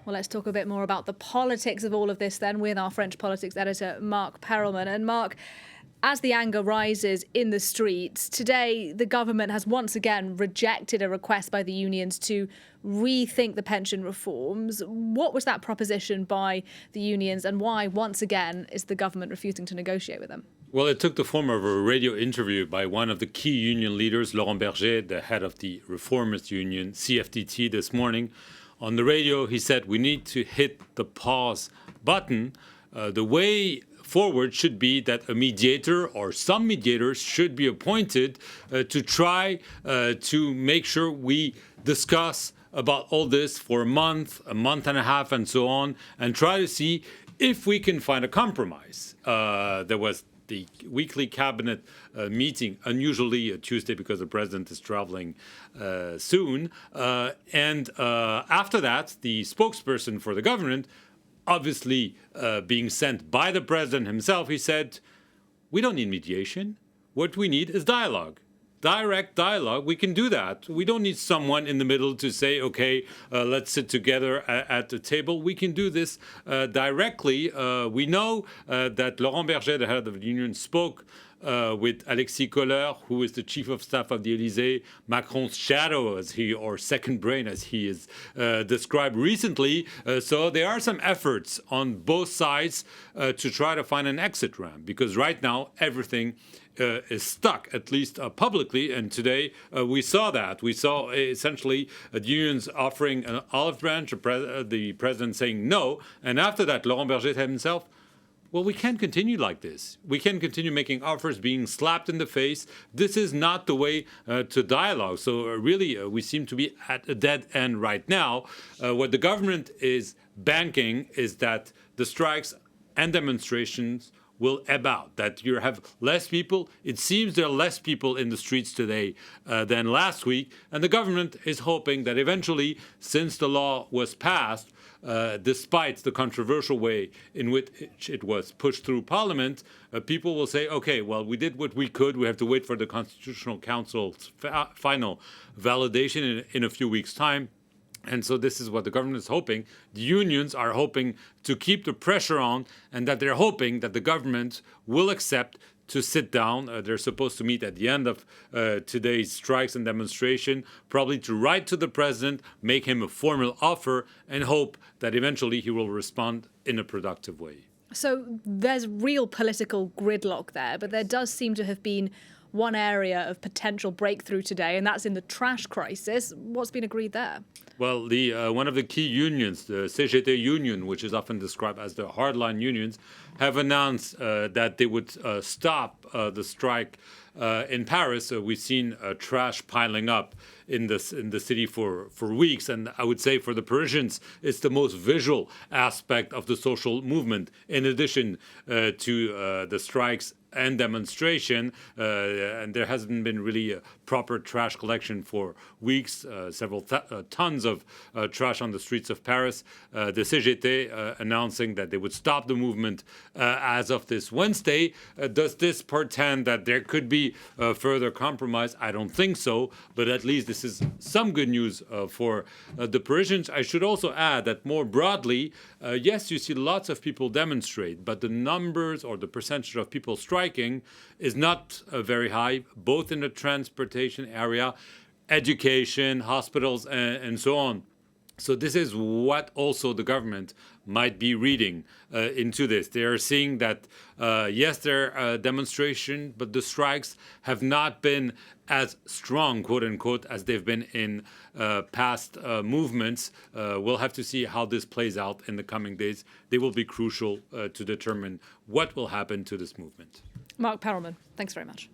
Well, let's talk a bit more about the politics of all of this then with our French politics editor, Marc Perelman. And Marc, as the anger rises in the streets, today the government has once again rejected a request by the unions to rethink the pension reforms. What was that proposition by the unions, and why, once again, is the government refusing to negotiate with them? Well, it took the form of a radio interview by one of the key union leaders, Laurent Berger, the head of the reformist union, CFDT, this morning. On the radio, he said, we need to hit the pause button. The way forward should be that a mediator or some mediators should be appointed to try to make sure we discuss about all this for a month and a half, and so on, and try to see if we can find a compromise. There was the weekly cabinet meeting, unusually a Tuesday because the president is traveling soon. And after that, the spokesperson for the government, obviously being sent by the president himself, he said, we don't need mediation. What we need is dialogue. Direct dialogue, we can do that. We don't need someone in the middle to say, okay, let's sit together at the table. We can do this directly. We know that Laurent Berger, the head of the union, spoke with Alexis Kohler, who is the chief of staff of the Élysée, Macron's shadow, or second brain, as he is described recently. So there are some efforts on both sides to try to find an exit ramp, because right now everything is stuck, at least publicly. And today we saw that. We saw essentially the unions offering an olive branch, the president saying no. And after that, Laurent Berger himself, well, we can't continue like this. We can't continue making offers, being slapped in the face. This is not the way to dialogue. So really, we seem to be at a dead end right now. What the government is banking is that the strikes and demonstrations will ebb out, that you have less people. It seems there are less people in the streets today than last week. And the government is hoping that eventually, since the law was passed, despite the controversial way in which it was pushed through Parliament, people will say, okay, well, we did what we could. We have to wait for the Constitutional Council's final validation in a few weeks' time. And so this is what the government is hoping. The unions are hoping to keep the pressure on, and that they're hoping that the government will accept to sit down. They're supposed to meet at the end of today's strikes and demonstration, probably to write to the president, make him a formal offer, and hope that eventually he will respond in a productive way. So there's real political gridlock there, but there does seem to have been one area of potential breakthrough today, and that's in the trash crisis. What's been agreed there? Well, one of the key unions, the CGT union, which is often described as the hardline unions, have announced that they would stop the strike in Paris. We've seen trash piling up in the city for weeks, and I would say for the Parisians, it's the most visual aspect of the social movement. In addition to the strikes and demonstration, and there hasn't been really a proper trash collection for weeks, several tons of trash on the streets of Paris. The CGT announcing that they would stop the movement as of this Wednesday. Does this portend that there could be further compromise? I don't think so, but at least this is some good news for the Parisians. I should also add that more broadly, yes, you see lots of people demonstrate, but the numbers or the percentage of people striking is not very high, both in the transportation area, education, hospitals, and so on. So this is what also the government might be reading into this. They are seeing that, yes, there are demonstrations, but the strikes have not been as strong, quote unquote, as they've been in past movements. We'll have to see how this plays out in the coming days. They will be crucial to determine what will happen to this movement. Marc Perelman, thanks very much.